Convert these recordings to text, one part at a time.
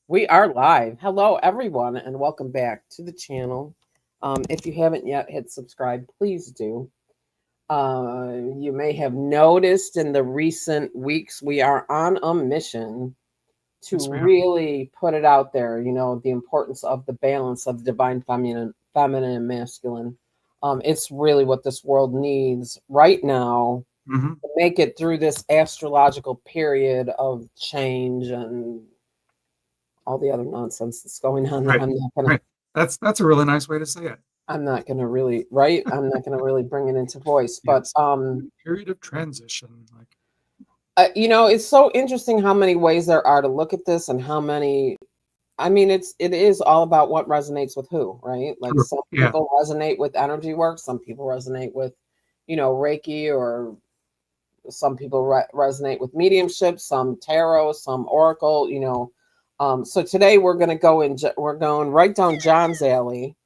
We are live. Hello, everyone, and welcome back to the channel. If you haven't yet hit subscribe, please do. You may have noticed in the recent weeks we are on a mission to Yes, we are. really put it out there. The importance of the balance of divine feminine and masculine. It's really what this world needs right now Hmm. to make it through this astrological period of change and all the other nonsense that's going on that Right, I'm not gonna right. That's a really nice way to say it. I'm not gonna really right. I'm not gonna really bring it into voice, but Yes. Period of transition. Like, it's so interesting how many ways there are to look at this and how many. I mean, it is all about what resonates with who, right? Like true. some Yeah. people resonate with energy work, some people resonate with, Reiki, or some people resonate with mediumship, some tarot, some oracle. So today we're going right down John's alley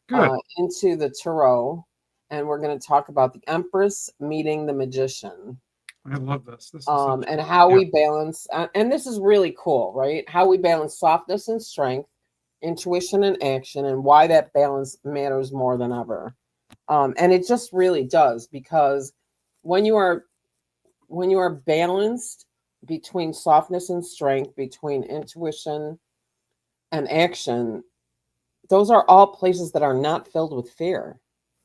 Good. into the tarot, and we're going to talk about the Empress meeting the Magician, I love this. This is such. and how Yeah. we balance. And this is really cool, right? How we balance softness and strength, intuition and action, and why that balance matters more than ever. And it just really does, because when you are balanced between softness and strength, between intuition and action, those are all places that are not filled with fear.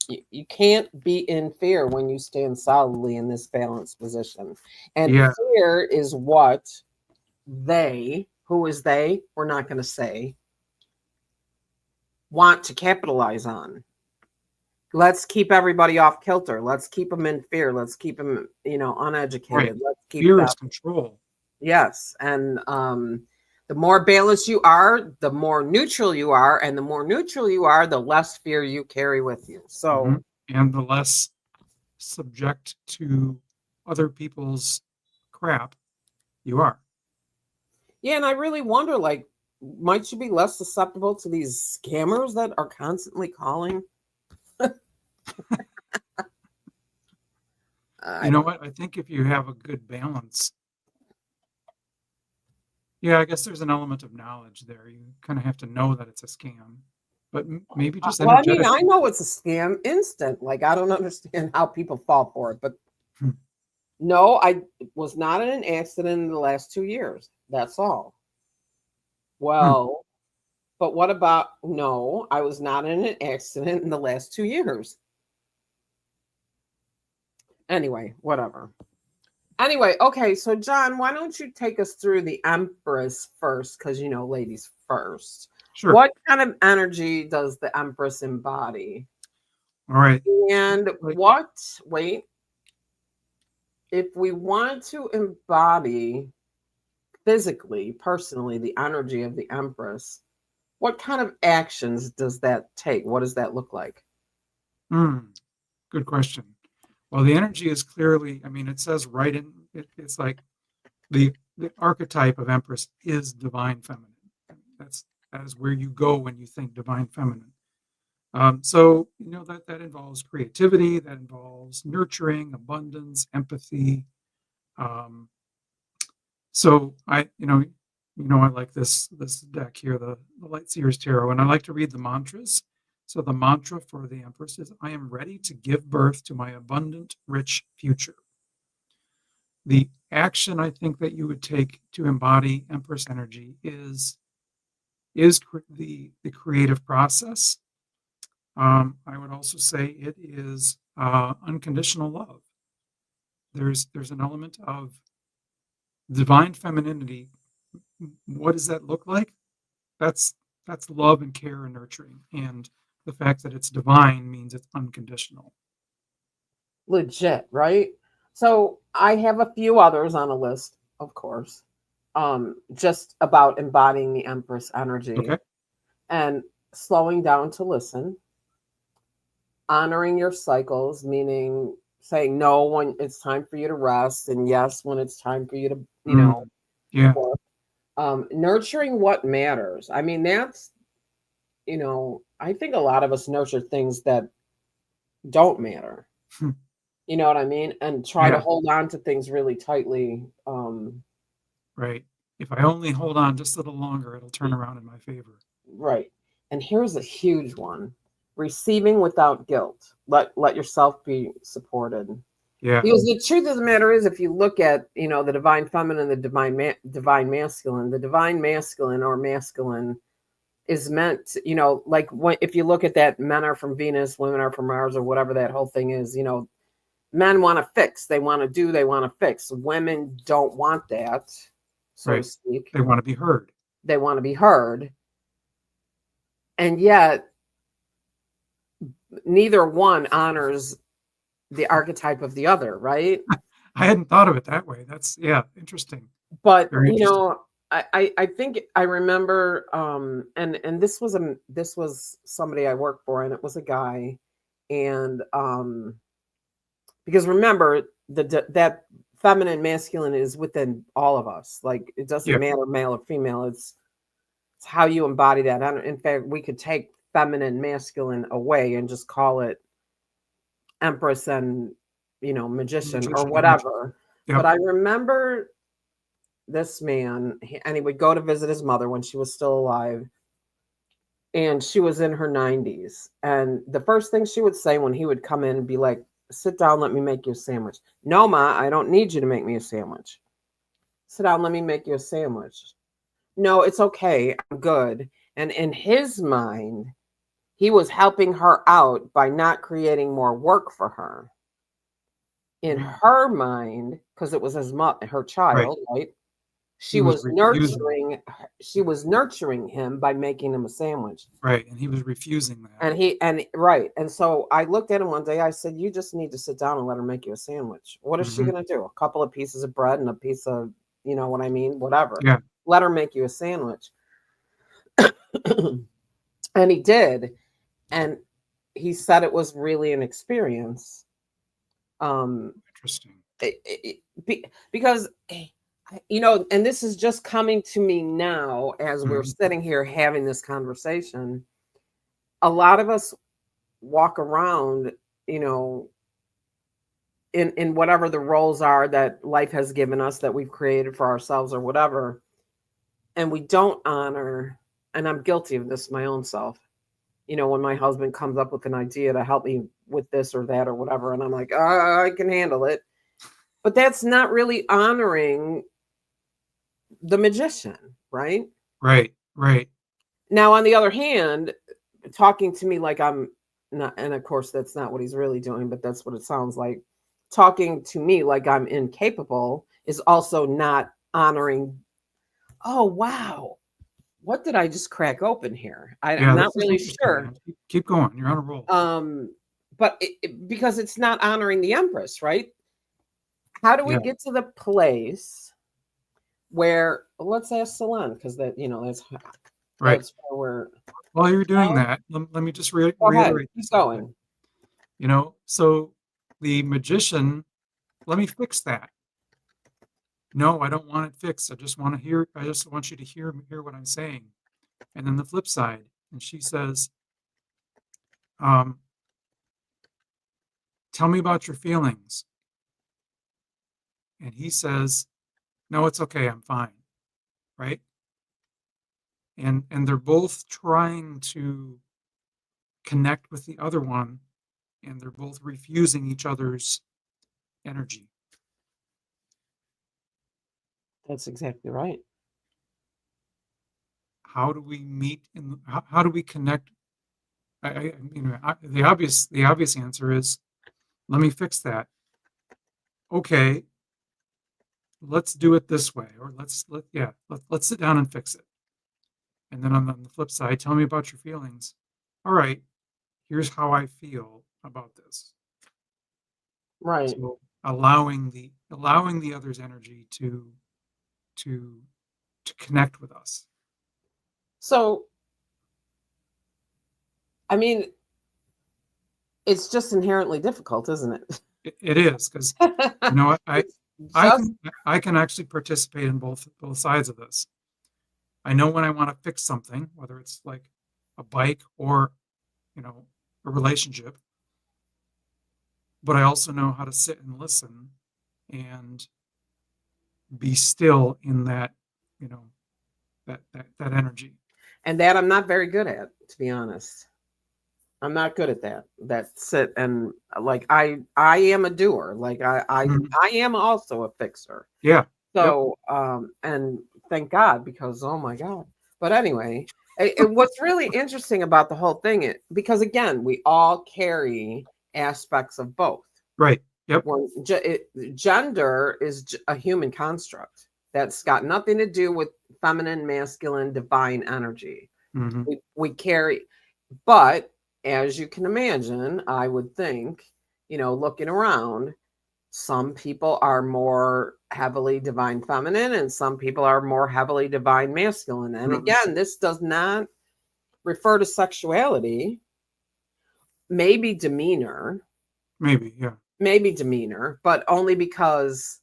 You can't be in fear when you stand solidly in this balanced position. And Yeah. fear is what who is they, we're not going to say, want to capitalize on. Let's keep everybody off kilter. Let's keep them in fear. Let's keep them, Right. uneducated. Let's keep Fear them. is control. Yes. And the more balanced you are, the more neutral you are. And the more neutral you are, the less fear you carry with you. Hmm. So, And the less subject to other people's crap you are. yeah. And I really wonder, like, might you be less susceptible to these scammers that are constantly calling? I You know don't what? I think if you have a good balance, yeah, I guess there's an element of knowledge there. You kind of have to know that it's a scam, but maybe just Well, I mean, I energetically. know it's a scam instant. Like, I don't understand how people fall for it. But Hmm. no, I was not in an accident in the last 2 years. That's all. Hmm. Well, but what about no, I was not in an accident in the last 2 years. Anyway, whatever. Anyway, okay, so John, why don't you take us through the Empress first? Because, ladies first. Sure. What kind of energy does the Empress embody? All right. And Like, wait, if we want to embody physically, personally, the energy of the Empress, what kind of actions does that take? What does that look like? hmm, good question. Well, the energy is clearly, I mean, it says right in it's like the archetype of Empress is divine feminine. That is where you go when you think divine feminine. So that involves creativity, that involves nurturing, abundance, empathy. Um, so I like this deck here, the Light Seers Tarot, and I like to read the mantras. So the mantra for the Empress is, "I am ready to give birth to my abundant, rich future." The action I think that you would take to embody Empress energy is the creative process. I would also say it is unconditional love. There's an element of divine femininity. What does that look like? That's that's love and care and nurturing, and the fact that it's divine means it's unconditional. Legit, right? So I have a few others on a list, of course, just about embodying the Empress energy Okay. and slowing down to listen, honoring your cycles, meaning saying no when it's time for you to rest, and yes when it's time for you to, Mm, yeah. work. Nurturing what matters. I mean, that's, I think a lot of us nurture things that don't matter. Hmm. You know what I mean? And try to Yeah. hold on to things really tightly. Right. If I only hold on just a little longer, it'll turn around in my favor. Right. And here's a huge one. Receiving without guilt. Let yourself be supported. Yeah. Because the truth of the matter is, if you look at, the divine feminine, the divine masculine, the divine masculine or masculine is meant, like if you look at that, men are from Venus, women are from Mars, or whatever that whole thing is, men want to fix, they want to do, they want to fix. Women don't want that, so to Right. speak. They want to be heard. They want to be heard. And yet, neither one honors the archetype of the other, right? I hadn't thought of it that way. That's, yeah, interesting. But Very interesting. I think I remember, and this was somebody I worked for, and it was a guy, and because remember that feminine masculine is within all of us. Like, it doesn't Yeah. matter male or female. It's how you embody that. And in fact, we could take feminine masculine away and just call it Empress and magician or Magician energy. whatever. Yep. But I remember this man, and he would go to visit his mother when she was still alive, and she was in her 90s. And the first thing she would say when he would come in and be like, "Sit down, let me make you a sandwich." "No, Ma, I don't need you to make me a sandwich." "Sit down, let me make you a sandwich." "No, it's okay, I'm good." And in his mind, he was helping her out by not creating more work for her. In her mind, because it was her child, right? He was refusing. She was nurturing him by making him a sandwich. Right. And he was refusing that. And so I looked at him one day, I said, "You just need to sit down and let her make you a sandwich." What is she gonna do? A couple of pieces of bread and a piece of, you know what I mean? Whatever. Yeah. Let her make you a sandwich. And he did. And he said it was really an experience. Interesting. Because and this is just coming to me now as we're sitting here having this conversation. A lot of us walk around, in whatever the roles are that life has given us, that we've created for ourselves or whatever, and we don't honor, and I'm guilty of this my own self. When my husband comes up with an idea to help me with this or that or whatever, and I'm like, I can handle it. But that's not really honoring the magician, right? Right. Now, on the other hand, talking to me like I'm not, and of course, that's not what he's really doing, but that's what it sounds like. Talking to me like I'm incapable is also not honoring. Oh, wow. What did I just crack open here? I'm not really sure. Keep going. You're on a roll. But because it's not honoring the Empress, right? How do we get to the place where, let's ask Salon, because that's right. That's where we're. While you're doing that, let me just reiterate. Keep going. So the magician, let me fix that. No, I don't want it fixed. I just want you to hear what I'm saying. And then the flip side, and she says, tell me about your feelings. And he says, no, it's okay, I'm fine. Right? And they're both trying to connect with the other one, and they're both refusing each other's energy. That's exactly right. How do we meet how do we connect? The obvious answer is, let me fix that. Okay, let's do it this way, or let's sit down and fix it. And then on the flip side, tell me about your feelings. All right, here's how I feel about this. Right. So allowing the other's energy to connect with us. So, I mean, it's just inherently difficult, isn't it? It is, because I can actually participate in both sides of this. I know when I want to fix something, whether it's like a bike or a relationship, but I also know how to sit and listen and be still in that that energy. And that I'm not very good at, to be honest. I'm not good at that. That's it. And like I am a doer. Like Mhm. I am also a fixer. Yeah. Yep. So and thank God, because oh my God. But anyway, what's really interesting about the whole thing is, because again, we all carry aspects of both. Right. Yep. Well, gender is a human construct that's got nothing to do with feminine, masculine, divine energy. Hmm. We carry, but as you can imagine, I would think, looking around, some people are more heavily divine feminine and some people are more heavily divine masculine. And Hmm. again, this does not refer to sexuality, maybe demeanor, Maybe. Yeah. but only because,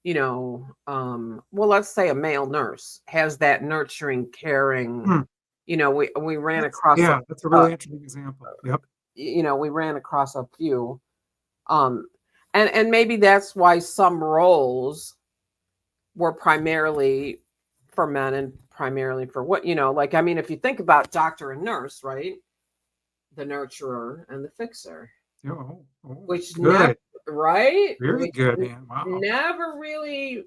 well, let's say a male nurse has that nurturing, caring, Hmm. we ran across That's a really interesting example. Yep. we ran across a few, um, and maybe that's why some roles were primarily for men and primarily for what, like, I mean, if you think about doctor and nurse, right? The nurturer and the fixer, which never, Good. right? Very Which good, man. Wow. never really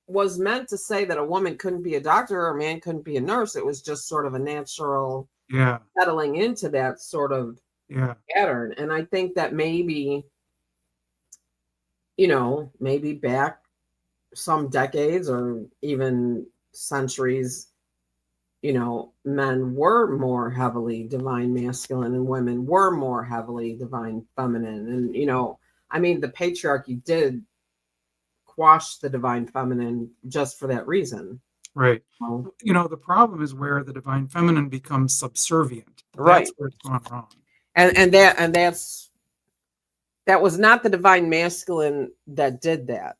was meant to say that a woman couldn't be a doctor or a man couldn't be a nurse. It was just sort of a natural Yeah. settling into that sort of Yeah. pattern. And I think that maybe, maybe back some decades or even centuries, men were more heavily divine masculine and women were more heavily divine feminine. And, I mean, the patriarchy did quash the divine feminine just for that reason. Right. Well, The problem is where the divine feminine becomes subservient. right. That's where it's gone wrong. That was not the divine masculine that did that,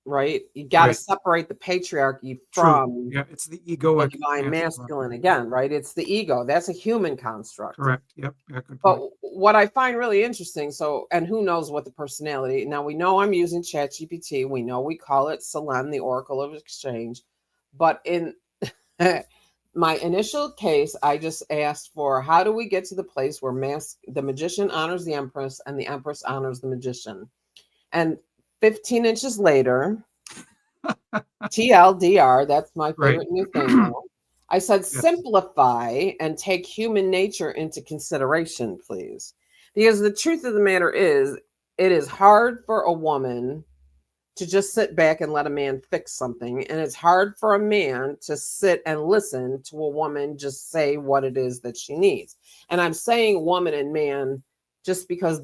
right? You got to Right. separate the patriarchy True. from Yeah. It's the the egoic divine masculine. masculine again, right? It's the ego. That's a human construct. Correct. Yep. Yeah. Good But point. what I find really interesting, so, and who knows what the personality, now we know I'm using ChatGPT. We know we call it Selene, the Oracle of Exchange. But in my initial case, I just asked for how do we get to the place where the magician honors the Empress and the Empress honors the magician? And 15 inches later, TLDR, that's my Right. favorite new thing now. I said, Yes. simplify and take human nature into consideration, please. Because the truth of the matter is, it is hard for a woman to just sit back and let a man fix something. And it's hard for a man to sit and listen to a woman just say what it is that she needs. And I'm saying woman and man just because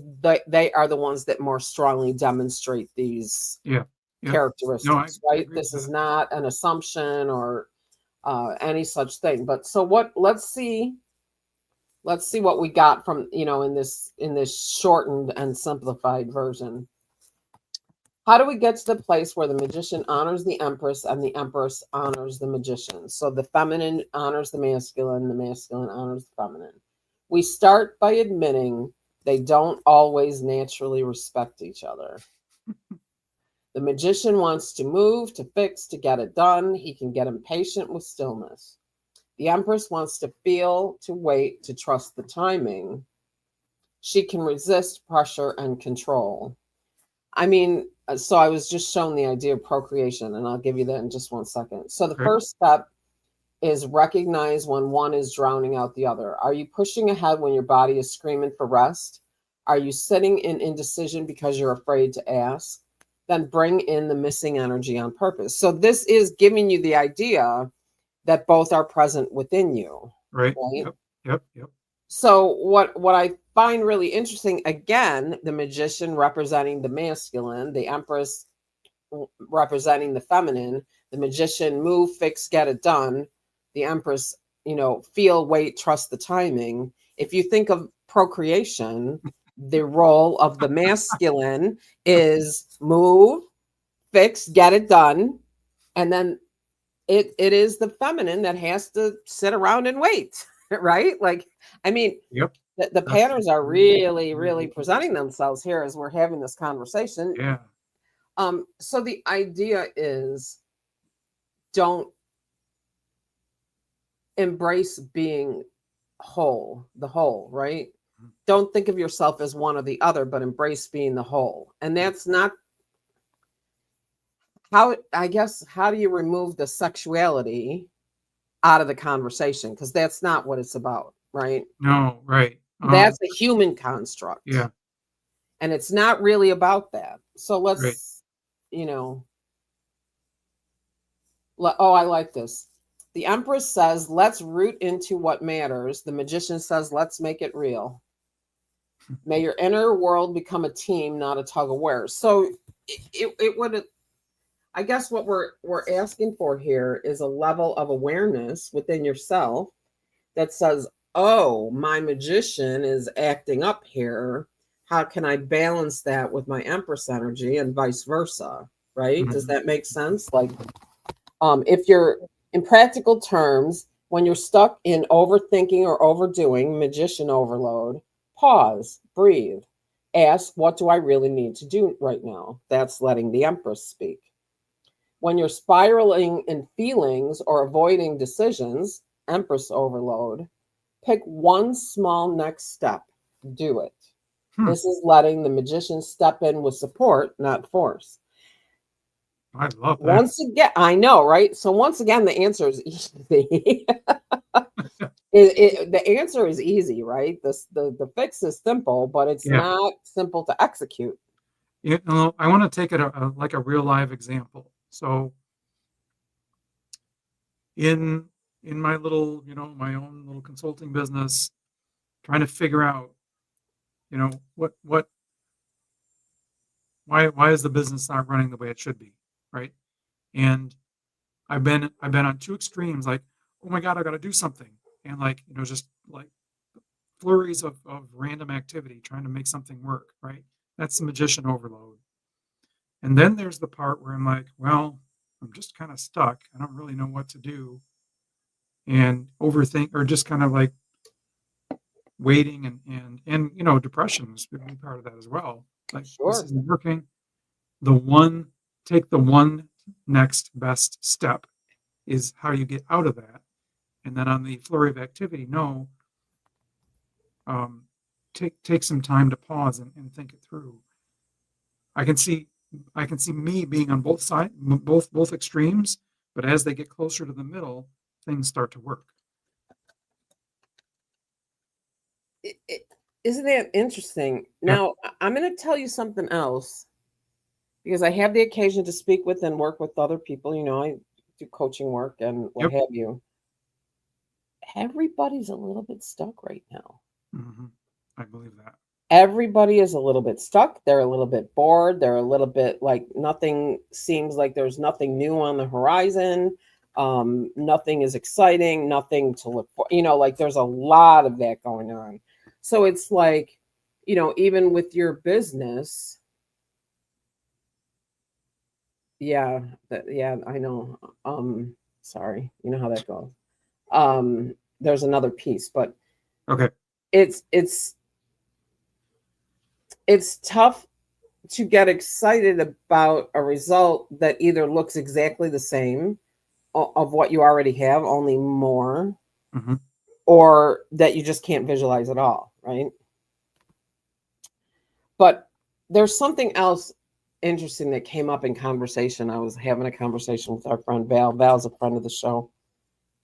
they are the ones that more strongly demonstrate these Yeah. Yep. No, I characteristics, right? agree with This is that. not an assumption or any such thing. But so what? Let's see what we got from in this shortened and simplified version. How do we get to the place where the magician honors the Empress and the Empress honors the magician? So the feminine honors the masculine honors the feminine. We start by admitting they don't always naturally respect each other. The magician wants to move, to fix, to get it done. He can get impatient with stillness. The Empress wants to feel, to wait, to trust the timing. She can resist pressure and control. I mean, so I was just shown the idea of procreation, and I'll give you that in just 1 second. So the Okay. first step is recognize when one is drowning out the other. Are you pushing ahead when your body is screaming for rest? Are you sitting in indecision because you're afraid to ask? Then bring in the missing energy on purpose. So this is giving you the idea that both are present within you, Right. right? Yep. Yep. Yep. So what I find really interesting, again, the magician representing the masculine, the Empress representing the feminine, the magician move, fix, get it done, the Empress, feel, wait, trust the timing. If you think of procreation, the role of the masculine is move, fix, get it done, and then it is the feminine that has to sit around and wait, right? Like, I mean, Yep. the That's patterns are really, really presenting themselves here as we're having this conversation. Yeah. So the idea is don't embrace being whole, the whole, right? Don't think of yourself as one or the other, but embrace being the whole. And that's not how, I guess, how do you remove the sexuality out of the conversation? Because that's not what it's about, right? No, right. That's a human construct. Yeah, And it's not really about that. So right. let's, you know, oh, I like this. The Empress says, let's root into what matters. The Magician says, let's make it real. May your inner world become a team, not a tug of war. So it would, I guess what we're asking for here is a level of awareness within yourself that says, oh, my magician is acting up here. How can I balance that with my Empress energy and vice versa? Right? Does Mhm. that make sense? Like, if you're in practical terms, when you're stuck in overthinking or overdoing, magician overload, pause, breathe, ask, what do I really need to do right now? That's letting the Empress speak. When you're spiraling in feelings or avoiding decisions, Empress overload, pick one small next step. Do it. Hmm. This is letting the magician step in with support, not force. I love that. Once again, I know, right? So once again, the answer is easy. The answer is easy, right? The fix is simple, but it's Yeah. not simple to execute. You know, I want to take it like a real live example. So in in my little, my own little consulting business, trying to figure out, what why is the business not running the way it should be, right? And I've been on two extremes, like, oh my God, I got to do something, and like, just like flurries of random activity trying to make something work, right? That's the magician overload. And then there's the part where I'm like, well, I'm just kind of stuck. I don't really know what to do, and overthink, or just kind of like waiting, and depression is a big part of that as well. Like, this Sure. isn't working. The one Take the one next best step is how you get out of that. And then on the flurry of activity, no, um, take some time to pause and think it through. I can see I can see me being on both sides, both extremes, but as they get closer to the middle, things start to work. It, isn't that interesting? Yeah. Now, I'm going to tell you something else because I have the occasion to speak with and work with other people. I do coaching work and what Yep. have you. Everybody's a little bit stuck right now. Hmm. I believe that. Everybody is a little bit stuck. They're a little bit bored. They're a little bit like nothing seems like there's nothing new on the horizon. Nothing is exciting, nothing to look for. Like there's a lot of that going on. So it's like, even with your business, yeah, yeah, I know. Sorry, you know how that goes. There's another piece, but Okay. it's it's tough to get excited about a result that either looks exactly the same of what you already have, only more, Hmm. or that you just can't visualize at all, right? But there's something else interesting that came up in conversation. I was having a conversation with our friend Val. Val's a friend of the show.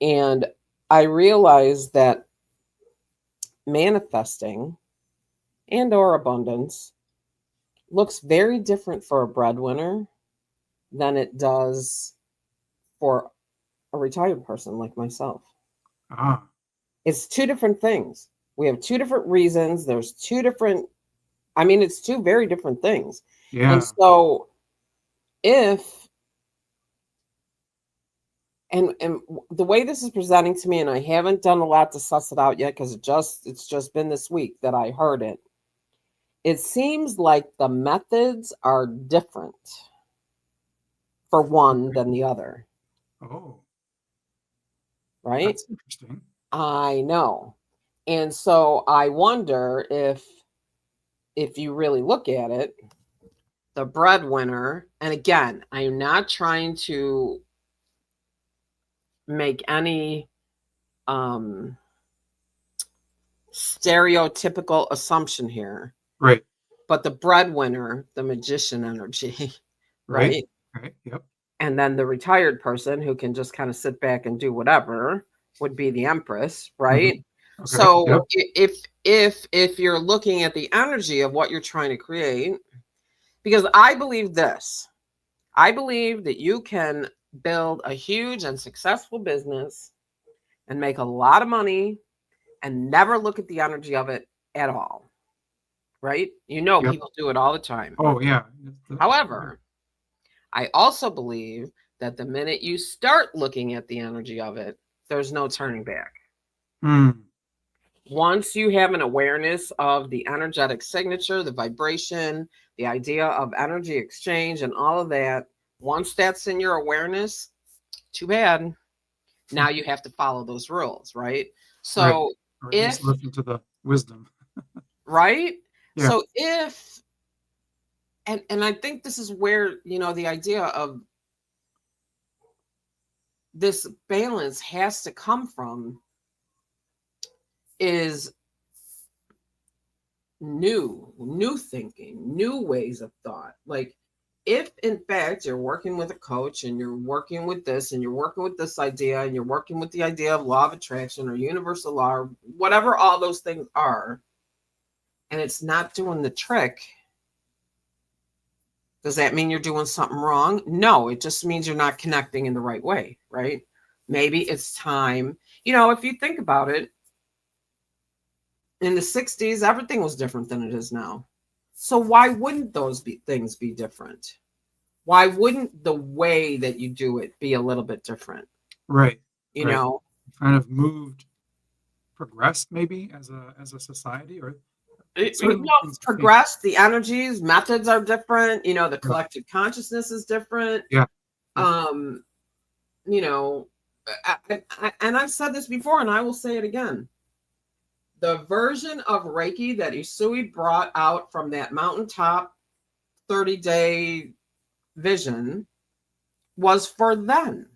And I realized that manifesting and or abundance looks very different for a breadwinner than it does for a retired person like myself. Ah. It's two different things. We have two different reasons. There's two different, I mean, it's two very different things. And Yeah. so if and the way this is presenting to me, and I haven't done a lot to suss it out yet because it's just been this week that I heard it. It seems like the methods are different for one Okay. than the other, Oh, right? that's interesting. I know. And so I wonder if you really look at it, the breadwinner, and again, I am not trying to make any um stereotypical assumption here, Right. but the breadwinner, the magician energy, Right. right? Right. Yep. And then the retired person who can just kind of sit back and do whatever would be the Empress, Hmm. right? Okay. So Yep. if you're looking at the energy of what you're trying to create, because I believe this, I believe that you can build a huge and successful business and make a lot of money and never look at the energy of it at all, right? You know, Yep. people do it all the time. Oh yeah. However, I also believe that the minute you start looking at the energy of it, there's no turning back. Mm. Once you have an awareness of the energetic signature, the vibration, the idea of energy exchange, and all of that, once that's in your awareness, too bad. Now you have to follow those rules, right? Right. So Or at if, least listen to the wisdom. right? Yeah. So if, and I think this is where, the idea of this balance has to come from is new thinking, new ways of thought. Like, if in fact you're working with a coach and you're working with this and you're working with this idea and you're working with the idea of law of attraction or universal law or whatever all those things are, and it's not doing the trick, does that mean you're doing something wrong? No, it just means you're not connecting in the right way, right? Maybe it's time. If you think about it, in the 60s, everything was different than it is now. So why wouldn't those things be different? Why wouldn't the way that you do it be a little bit different? Right. You Right. know, Kind of progressed maybe as a society, or certainly things have changed. progress, the energies, methods are different. The Yeah. collective consciousness is different. Yeah. Yep. Um, you know, and I've said this before, and I will say it again. The version of Reiki that Usui brought out from that mountaintop 30-day vision was for then,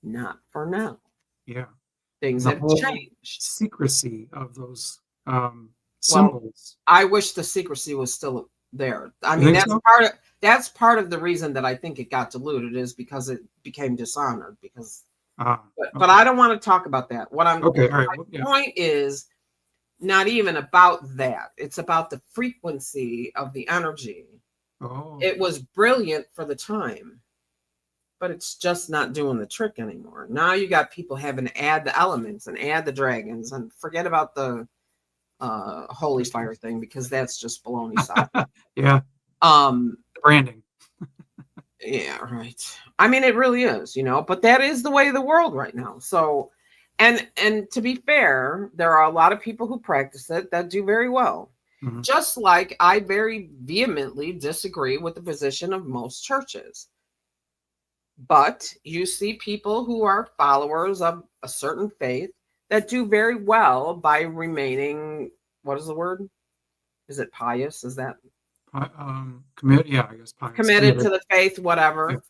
not for now. Yeah. Things The have whole changed. secrecy of those Well, symbols. I wish the secrecy was still there. I You mean, think so? that's part of the reason that I think it got diluted is because it became dishonored. Ah. But Okay. I don't want to talk about that. Okay. All right. My Well, yeah. point is not even about that. It's about the frequency of the energy. Oh. It was brilliant for the time, but it's just not doing the trick anymore. Now you got people having to add the elements and add the dragons and forget about the holy fire thing because that's just baloney stuff. Yeah. Um, Branding. yeah, right. I mean, it really is, but that is the way of the world right now. So, and to be fair, there are a lot of people who practice it that do very well. Mm-hmm. Just like I very vehemently disagree with the position of most churches. But you see people who are followers of a certain faith that do very well by remaining, what is the word? Is it pious? Is that Commit. Yeah, I guess pious. committed to the faith, Yeah. whatever?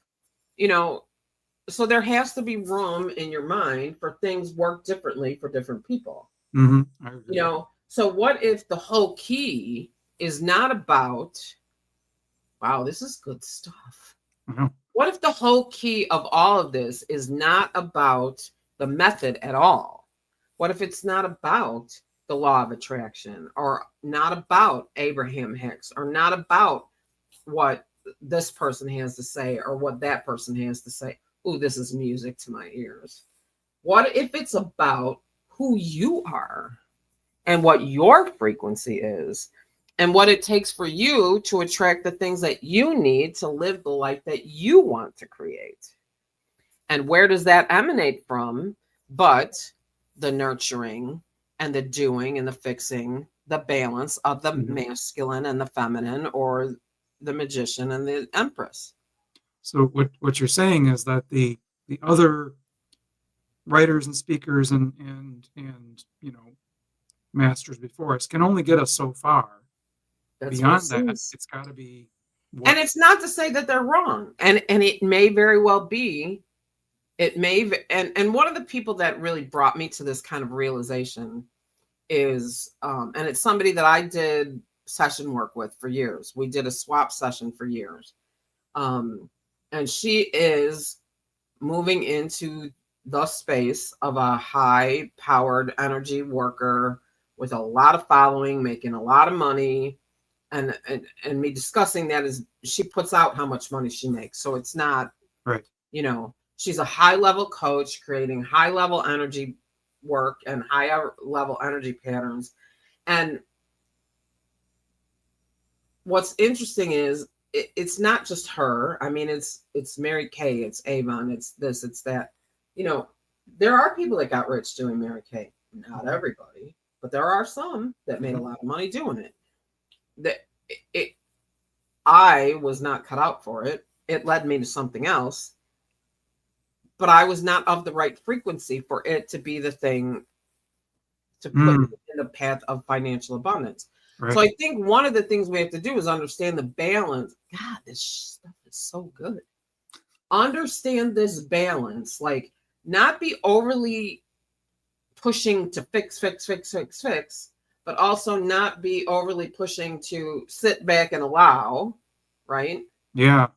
So there has to be room in your mind for things work differently for different people. Mm-hmm. I agree. So what if the whole key is not about, wow, this is good stuff. Mm-hmm. What if the whole key of all of this is not about the method at all? What if it's not about the law of attraction or not about Abraham Hicks or not about what this person has to say or what that person has to say? Ooh, this is music to my ears. What if it's about who you are and what your frequency is and what it takes for you to attract the things that you need to live the life that you want to create? And where does that emanate from? But the nurturing and the doing and the fixing, the balance of the masculine and the feminine, or the magician and the empress. So what you're saying is that the other writers and speakers and masters before us can only get us so far. That's Beyond that, it's got to be. And it's not to say that they're wrong, and it may very well be it may, and one of the people that really brought me to this kind of realization is, and it's somebody that I did session work with for years. We did a swap session for years. And she is moving into the space of a high powered energy worker with a lot of following, making a lot of money. And me discussing that is she puts out how much money she makes. So it's not, Right. She's a high level coach creating high level energy work and higher level energy patterns. And what's interesting is it's not just her. I mean, it's Mary Kay, it's Avon, it's this, it's that. There are people that got rich doing Mary Kay. Not everybody, but there are some that made a lot of money doing it. That I was not cut out for it. It led me to something else, but I was not of the right frequency for it to be the thing to put me in the path of financial abundance. Right. So I think one of the things we have to do is understand the balance. God, this stuff is so good. Understand this balance, like not be overly pushing to fix, but also not be overly pushing to sit back and allow, right? Yeah.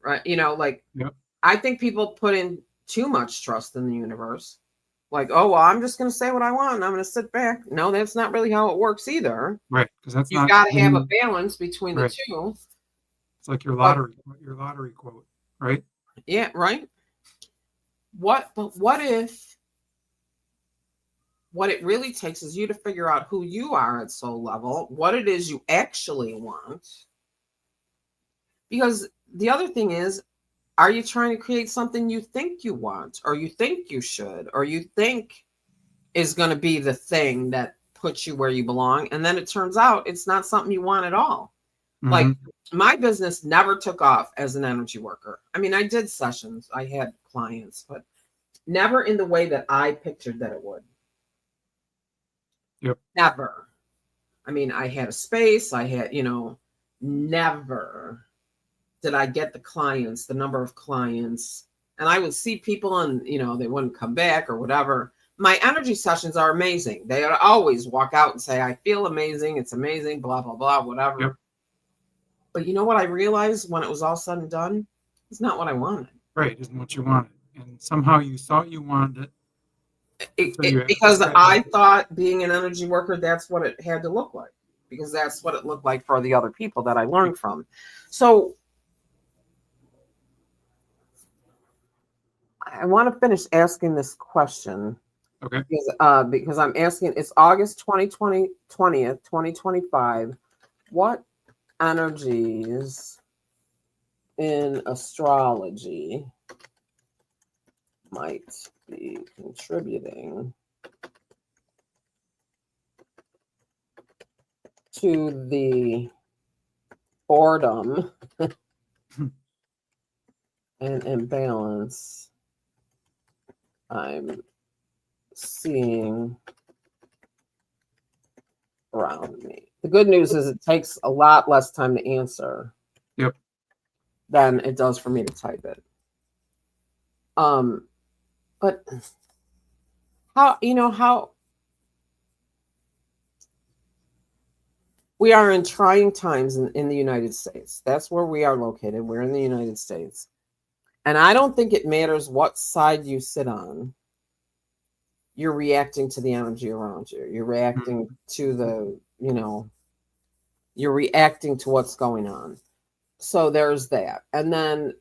Right. Yep. I think people put in too much trust in the universe. Like, oh, well, I'm just going to say what I want. And I'm going to sit back. No, that's not really how it works either. Right. Because that's You've got to have a balance between the two. It's like your lottery quote, right? Yeah, right. But what if what it really takes is you to figure out who you are at soul level, what it is you actually want. Because the other thing is, are you trying to create something you think you want, or you think you should, or you think is going to be the thing that puts you where you belong? And then it turns out it's not something you want at all. Mm-hmm. Like my business never took off as an energy worker. I mean, I did sessions, I had clients, but never in the way that I pictured that it would. Yep. Never. I mean, I had a space, I had, never did I get the number of clients, and I would see people and, they wouldn't come back or whatever. My energy sessions are amazing. They would always walk out and say, I feel amazing. It's amazing, blah, blah, blah, whatever. Yep. But you know what I realized when it was all said and done? It's not what I wanted. Right. It isn't what you wanted. And somehow you thought you wanted it. Because I thought being an energy worker, that's what it had to look like. Because that's what it looked like for the other people that I learned from. So I want to finish asking this question. Okay. Because I'm asking, it's August 2020, 20th, 2025. What energies in astrology might be contributing to the boredom and imbalance I'm seeing around me? The good news is it takes a lot less time to answer. Yep. Than it does for me to type it. But how we are in trying times in the United States. That's where we are located. We're in the United States. And I don't think it matters what side you sit on. You're reacting to the energy around you. You're reacting to you're reacting to what's going on. So there's that. And then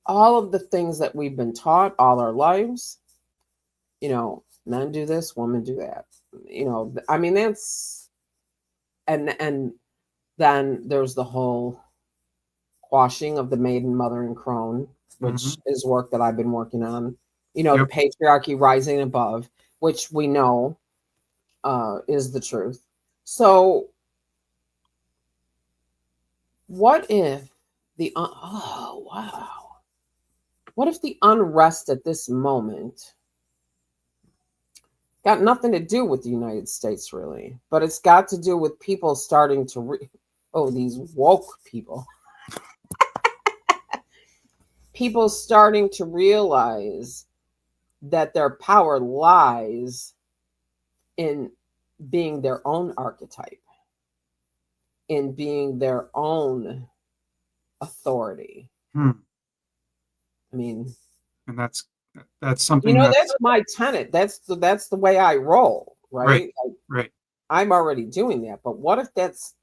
all of the things that we've been taught all our lives, men do this, women do that. I mean, that's, and then there's the whole quashing of the maiden, mother, and crone, which is work that I've been working on. Yep. Patriarchy rising above, which we know is the truth. So what if what if the unrest at this moment got nothing to do with the United States, really, but it's got to do with people starting to these woke people. people starting to realize that their power lies in being their own archetype, in being their own authority. Hmm. I mean, And that's something that's that's my tenet. That's the way I roll, right, right? Like, right. I'm already doing that. But what if that's,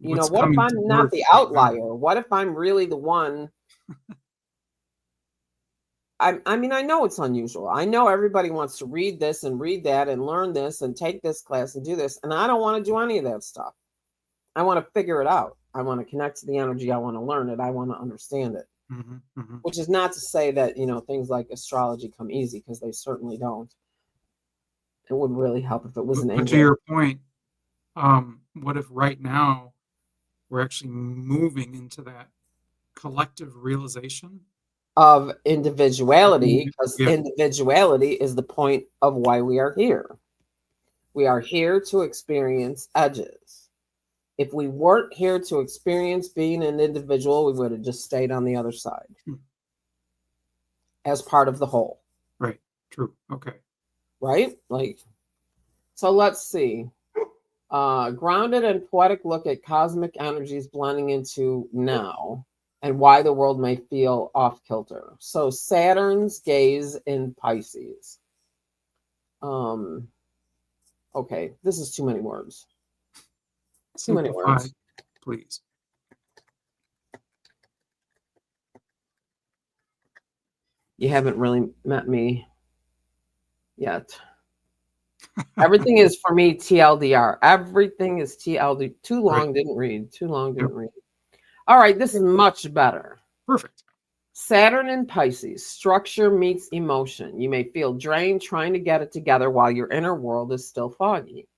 What's what if coming I'm not towards the right now? outlier? What if I'm really the one? I mean, I know it's unusual. I know everybody wants to read this and read that and learn this and take this class and do this. And I don't want to do any of that stuff. I want to figure it out. I want to connect to the energy. I want to learn it. I want to understand it. Hmm. Hmm. Which is not to say that, things like astrology come easy, because they certainly don't. It would really help if it was an But to English your point, what if right now we're actually moving into that collective realization? of individuality, because Yeah. individuality is the point of why we are here. We are here to experience edges. If we weren't here to experience being an individual, we would have just stayed on the other side Hmm. as part of the whole, Right. True. Okay. right? Like, so let's see. Grounded and poetic look at cosmic energies blending into now and why the world may feel off kilter. So Saturn's gaze in Pisces. Um, okay, this is too many words. Too many Simplify, words. please. You haven't really met me yet. Everything is for me TLDR. Everything is TLD. Too Right. long, didn't read. Too long, Yep. didn't read. All right, this is much better. Perfect. Saturn in Pisces, structure meets emotion. You may feel drained trying to get it together while your inner world is still foggy.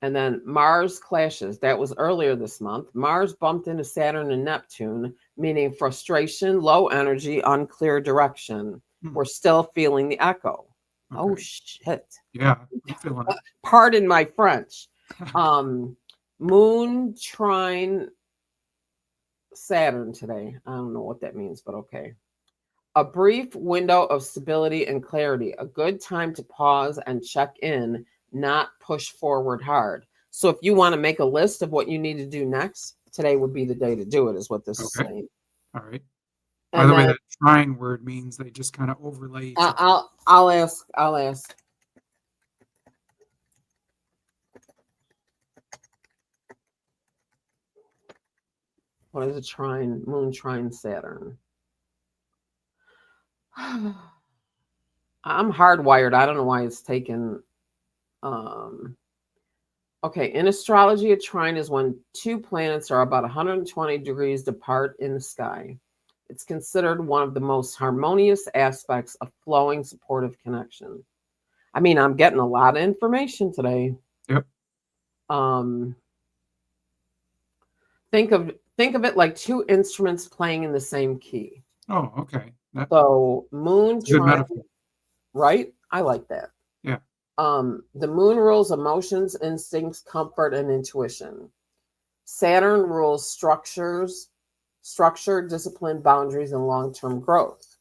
And then Mars clashes. That was earlier this month. Mars bumped into Saturn and Neptune, meaning frustration, low energy, unclear direction. Hmm. We're still feeling the echo. Oh, Okay. shit. Yeah, I'm feeling it. Pardon my French. Moon trine Saturn today. I don't know what that means, but okay. A brief window of stability and clarity, a good time to pause and check in, not push forward hard. So if you want to make a list of what you need to do next, today would be the day to do it, is what this is Okay. saying. All right. By And the way, then that trine word means they just kind of overlay each other. I'll ask. What is a trine? Moon trine Saturn. I'm hardwired. I don't know why it's taken. Okay, in astrology, a trine is when two planets are about 120 degrees apart in the sky. It's considered one of the most harmonious aspects of flowing supportive connection. I mean, I'm getting a lot of information today. Yep. Think of it like two instruments playing in the same key. Oh, okay. That's So moon a good trine, metaphor. right? I like that. Yeah. The moon rules emotions, instincts, comfort, and intuition. Saturn rules structure, discipline, boundaries, and long-term growth.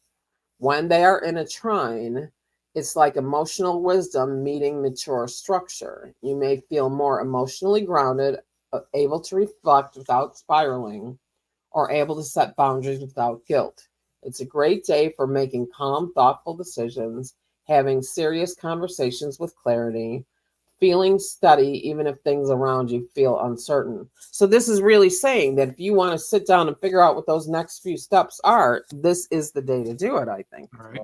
When they are in a trine, it's like emotional wisdom meeting mature structure. You may feel more emotionally grounded, able to reflect without spiraling, or able to set boundaries without guilt. It's a great day for making calm, thoughtful decisions, having serious conversations with clarity, feeling steady even if things around you feel uncertain. So this is really saying that if you want to sit down and figure out what those next few steps are, this is the day to do it, I think. All right.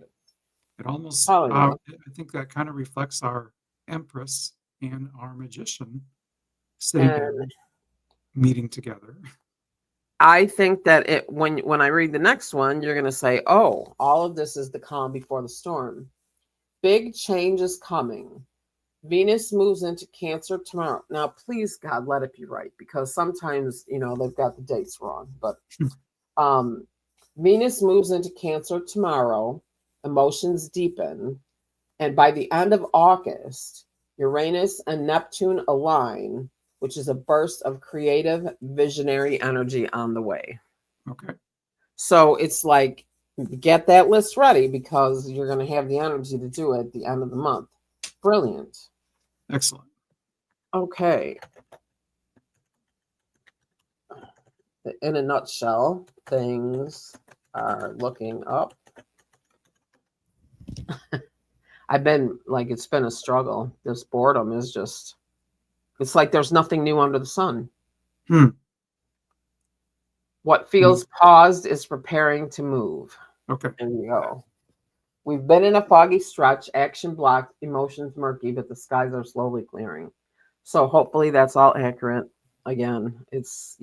It almost, Telling you. I think that kind of reflects our Empress and our Magician sitting there, And meeting together. I think that when I read the next one, you're going to say, oh, all of this is the calm before the storm. Big change is coming. Venus moves into Cancer tomorrow. Now, please, God, let it be right, because sometimes, they've got the dates wrong. But Venus moves into Cancer tomorrow. Emotions deepen. And by the end of August, Uranus and Neptune align, which is a burst of creative, visionary energy on the way. Okay. So it's like, get that list ready because you're going to have the energy to do it at the end of the month. Brilliant. Excellent. Okay. In a nutshell, things are looking up. I've been like, it's been a struggle. This boredom is just, it's like there's nothing new under the sun. Hmm. What feels paused is preparing to move. Okay. There you go. We've been in a foggy stretch, action blocked, emotions murky, but the skies are slowly clearing. So hopefully that's all accurate. Again, it's,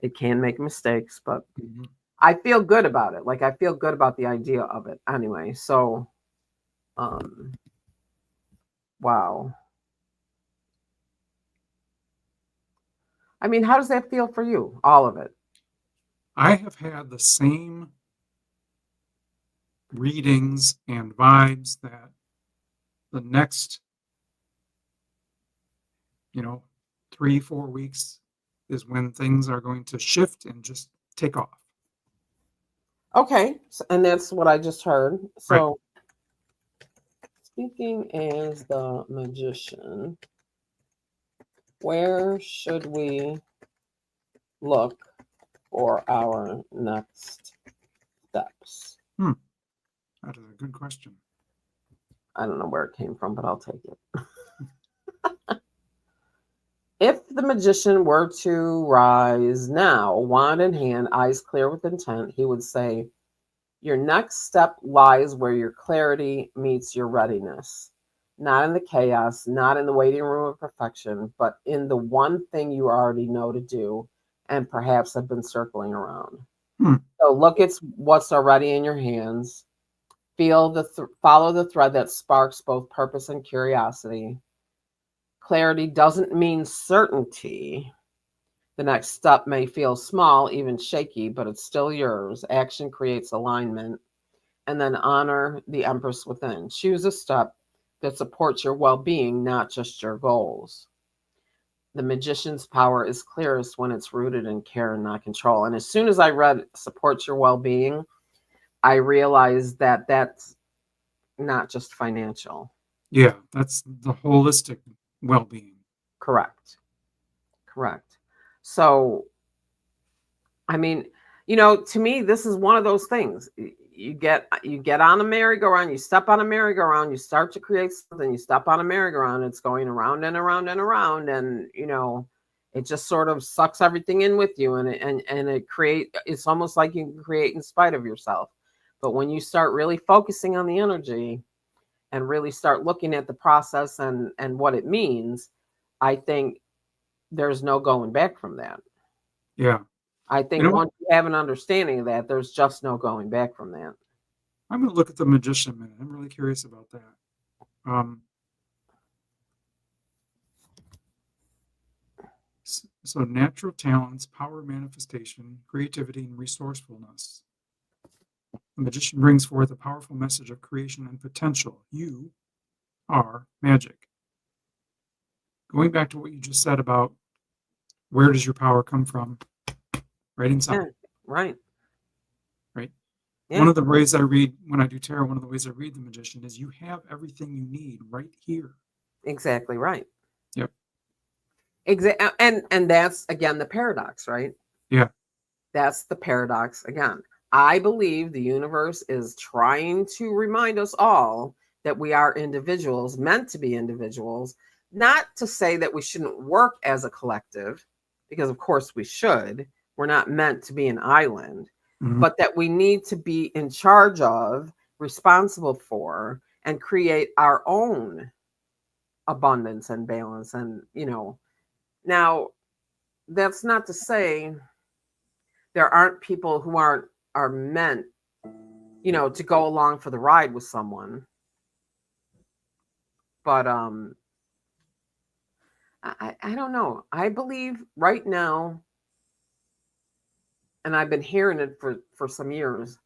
it can make mistakes, but Mhm. I feel good about it. Like I feel good about the idea of it anyway. So, um, wow. I mean, how does that feel for you? All of it. I have had the same readings and vibes that the next, 3, 4 weeks is when things are going to shift and just take off. Okay. And that's what I just heard. Right. So, speaking as the magician, where should we look for our next steps? That is a good question. I don't know where it came from, but I'll take it. If the magician were to rise now, wand in hand, eyes clear with intent, he would say, your next step lies where your clarity meets your readiness. Not in the chaos, not in the waiting room of perfection, but in the one thing you already know to do and perhaps have been circling around. Hmm. So look at what's already in your hands. Follow the thread that sparks both purpose and curiosity. Clarity doesn't mean certainty. The next step may feel small, even shaky, but it's still yours. Action creates alignment. And then honor the Empress within. Choose a step that supports your well being, not just your goals. The magician's power is clearest when it's rooted in care and not control. And as soon as I read supports your well being, I realized that that's not just financial. Yeah, that's the holistic well-being. Correct. Correct. So, I mean, to me, this is one of those things. You get on a merry-go-round, you step on a merry-go-round, you start to create something, you step on a merry-go-round, it's going around and around and around, and it just sort of sucks everything in with you, and it's almost like you can create in spite of yourself. But when you start really focusing on the energy and really start looking at the process and what it means, I think there's no going back from that. Yeah. I You think know what? once you have an understanding of that, there's just no going back from that. I'm going to look at the magician a minute. I'm really curious about that. So natural talents, power manifestation, creativity, and resourcefulness. The magician brings forth a powerful message of creation and potential. You are magic. Going back to what you just said about where does your power come from? Right inside, Yeah, right. right? One Yeah, of the ways I read, when I do tarot, one of the ways I read the magician is you have everything you need right here. exactly right. Yep. And that's again the paradox, right? Yeah. That's the paradox again. I believe the universe is trying to remind us all that we are individuals, meant to be individuals, not to say that we shouldn't work as a collective, because of course we should. We're not meant to be an island, Mhm. but that we need to be in charge of, responsible for, and create our own abundance and balance. And, now that's not to say there aren't people who are meant, to go along for the ride with someone. But I don't know. I believe right now, and I've been hearing it for some years,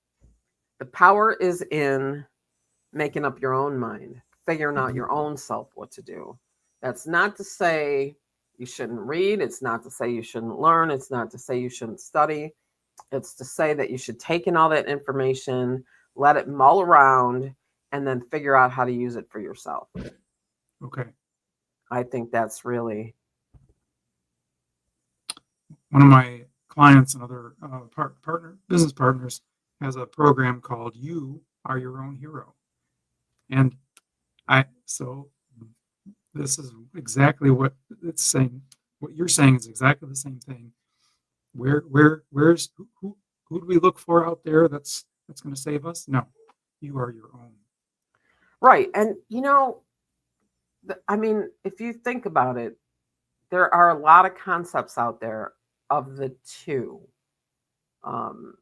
the power is in making up your own mind, figuring out your own self what to do. That's not to say you shouldn't read. It's not to say you shouldn't learn. It's not to say you shouldn't study. It's to say that you should take in all that information, let it mull around, and then figure out how to use it for yourself. Okay. I think that's really One of my clients and other business partners has a program called "You Are Your Own Hero," and so this is exactly what it's saying. What you're saying is exactly the same thing. Where's who do we look for out there that's going to save us? No, you are your own. right. And I mean, if you think about it, there are a lot of concepts out there of the two. Um,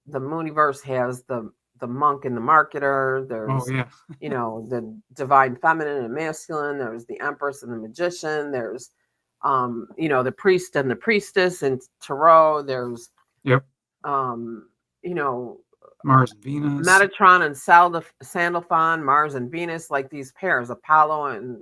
the Mooniverse has the monk and the marketer. Oh There's yeah, the divine feminine and masculine. There's the empress and the magician. There's the priest and the priestess and tarot. There's yep. um, you know, Mars and Venus. Metatron and Sandalphon, Mars and Venus, like these pairs, Apollo and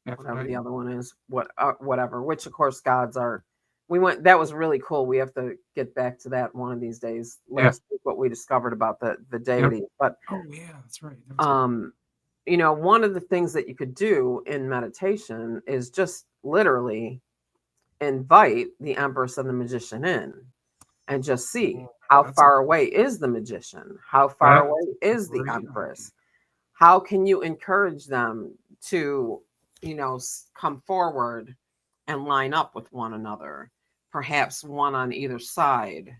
whatever the other one is, whatever. Which of course gods are. That was really cool. We have to get back to that one of these days. Last week, what we discovered about the deity. Yep. But oh yeah, that's right. one of the things that you could do in meditation is just literally invite the empress and the magician in and just see how far away is the magician, how far away is the empress, how can you encourage them to come forward and line up with one another, perhaps one on either side.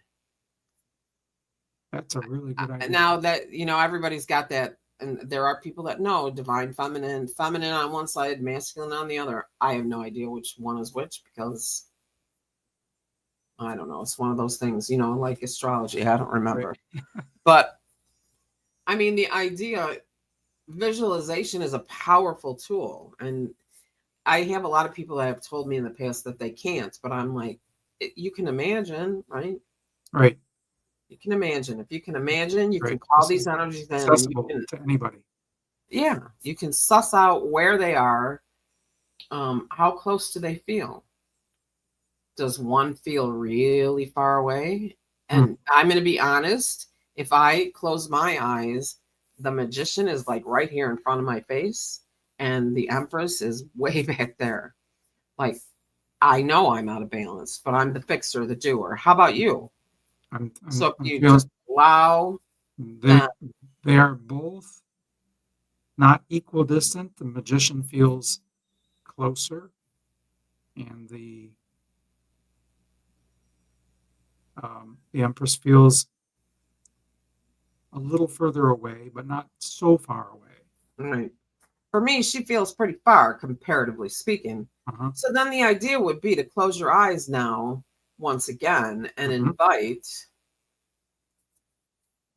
That's a really good idea. Now that everybody's got that, and there are people that know divine feminine on one side, masculine on the other. I have no idea which one is which, because I don't know. It's one of those things, like astrology. I don't remember. Right. But I mean, the idea, visualization is a powerful tool. And I have a lot of people that have told me in the past that they can't, but I'm like, you can imagine, right? Right. You can imagine. If you can imagine, you can call these energies in. Accessible to anybody. Yeah. You can suss out where they are. How close do they feel? Does one feel really far away? And I'm going to be honest. If I close my eyes, the magician is like right here in front of my face, and the empress is way back there. Like, I know I'm out of balance, but I'm the fixer, the doer. How about you? So if you just allow they are both not equidistant. The magician feels closer, and the empress feels a little further away, but not so far away. Right. For me, she feels pretty far, comparatively speaking. So then the idea would be to close your eyes now, once again, and invite.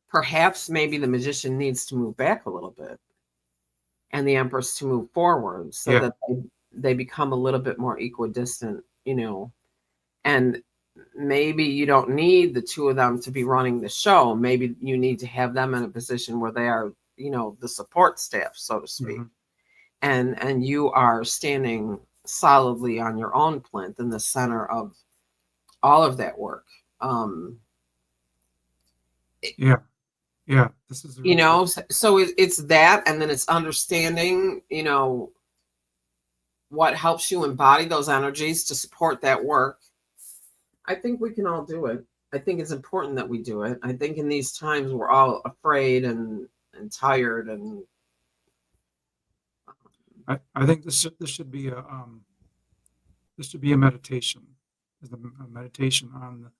Perhaps maybe the magician needs to move back a little bit, and the empress to move forward, so that they become a little bit more equidistant, and maybe you don't need the two of them to be running the show. Maybe you need to have them in a position where they are, the support staff, so to speak. And you are standing solidly on your own plinth in the center of all of that work. This is really so it's that, and then it's understanding, what helps you embody those energies to support that work. I think we can all do it. I think it's important that we do it. I think in these times we're all afraid and tired, and I think this should be a meditation. A meditation on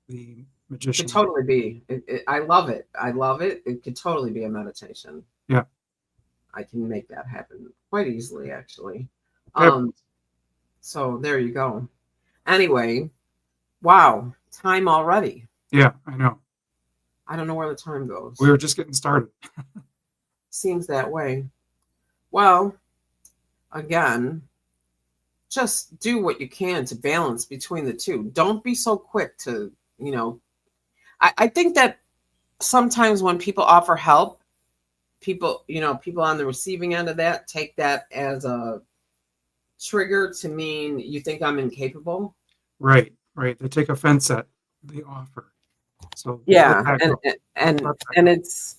the magician. It could totally be. I love it. I love it. It could totally be a meditation. Yeah, I can make that happen quite easily, actually. Yep. So there you go. Anyway, wow, time already. Yeah, I know. I don't know where the time goes. We were just getting started. Seems that way. Well, again, just do what you can to balance between the two. Don't be so quick to, I think that sometimes when people offer help, people on the receiving end of that take that as a trigger to mean you think I'm incapable. Right. right? They take offense at the offer. So Yeah, let that go. and Let that and go. it's,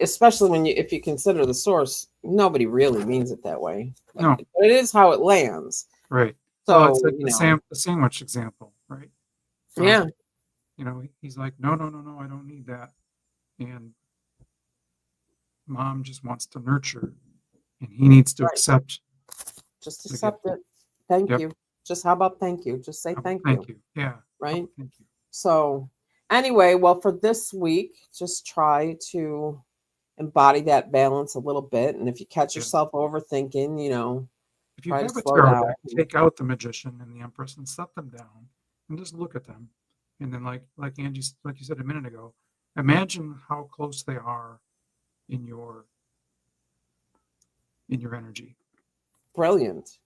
especially when if you consider the source, nobody really means it that way. No, But it is how it lands. right. Well, it's So, like the sandwich example, right? yeah, He's like, no, no, no, no, I don't need that. And mom just wants to nurture, and he needs to right. accept Just the gift. accept it. Thank Yep. you. Just how about thank you? Just say thank you, Thank you. Yeah. right? Thank you. So, anyway, well, for this week, just try to embody that balance a little bit. And if you catch Yeah. yourself overthinking, If you try to have a slow tarot down. deck, take out the magician and the empress and set them down and just look at them. And then like Angie, like you said a minute ago, imagine how close they are in your energy. Brilliant.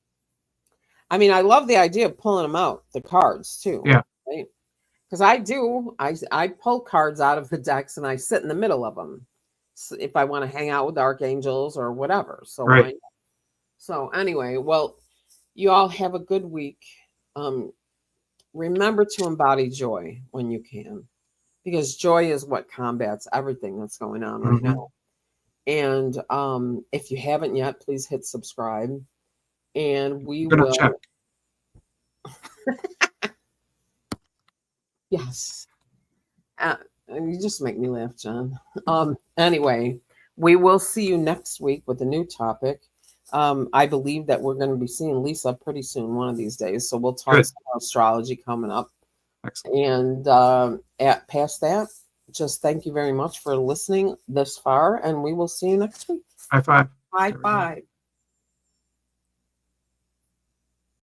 I mean, I love the idea of pulling them out, the cards too. Yeah. Right? Because I pull cards out of the decks and I sit in the middle of them if I want to hang out with archangels or whatever. So Right. so anyway, well, you all have a good week. Remember to embody joy when you can, because joy is what combats everything that's going on right Mhm. now. And if you haven't yet, please hit subscribe, and we I'm gonna will. check. Yes. You just make me laugh, John. Anyway, we will see you next week with a new topic. I believe that we're going to be seeing Lisa pretty soon, one of these days. So we'll talk Good. some astrology coming up. Excellent. And past that, just thank you very much for listening this far, and we will see you next week. High five. High Everybody. five.